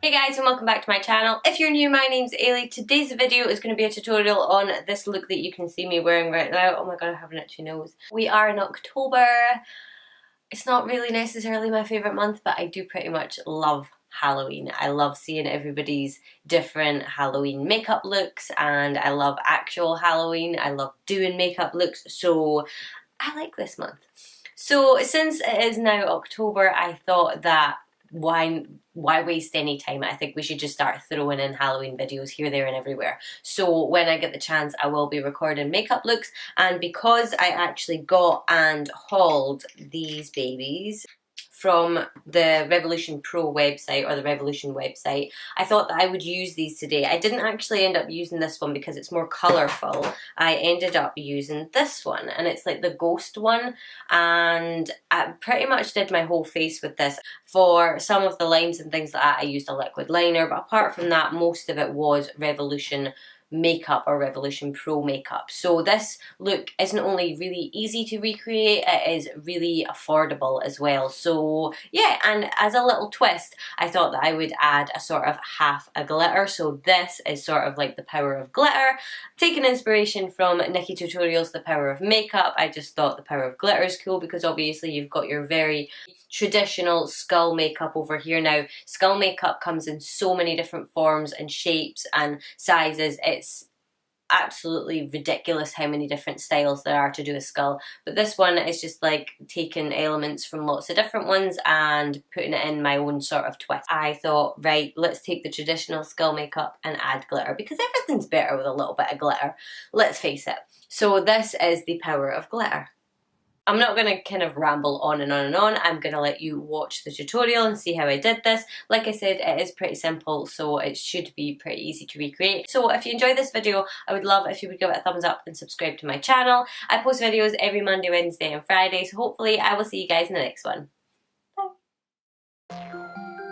Hey guys, and welcome back to my channel. If you're new, my name's Ailey. Today's video is going to be a tutorial on this look that you can see me wearing right now. Oh my god, I have an itchy nose. We are in October. It's not really necessarily my favourite month, but I do pretty much love Halloween. I love seeing everybody's different Halloween makeup looks, and I love actual Halloween. I love doing makeup looks, so I like this month. So since it is now October, I thought that why waste any time? I think we should just start throwing in Halloween videos here, there and everywhere. So when I get the chance, I will be recording makeup looks, and because I actually got and hauled these babies from the Revolution Pro website, or the Revolution website, I thought that I would use these today. I didn't actually end up using this one because it's more colourful. I ended up using this one, and it's like the ghost one, and I pretty much did my whole face with this. For some of the lines and things like that, I used a liquid liner, but apart from that, most of it was Revolution makeup or Revolution Pro makeup. So this look isn't only really easy to recreate, it is really affordable as well. So yeah, and as a little twist, I thought that I would add a sort of half a glitter. So this is sort of like the power of glitter. Taking inspiration from Nikkie Tutorials, the power of makeup, I just thought the power of glitter is cool because obviously you've got your very traditional skull makeup over here. Now, skull makeup comes in so many different forms and shapes and sizes. It's absolutely ridiculous how many different styles there are to do a skull, but this one is just like taking elements from lots of different ones and putting it in my own sort of twist. I thought, right, let's take the traditional skull makeup and add glitter, because everything's better with a little bit of glitter, let's face it. So this is the power of glitter. I'm not going to kind of ramble on and on and on. I'm going to let you watch the tutorial and see how I did this. Like I said, it is pretty simple, so it should be pretty easy to recreate. So if you enjoyed this video, I would love if you would give it a thumbs up and subscribe to my channel. I post videos every Monday, Wednesday and Friday, so hopefully I will see you guys in the next one. Bye.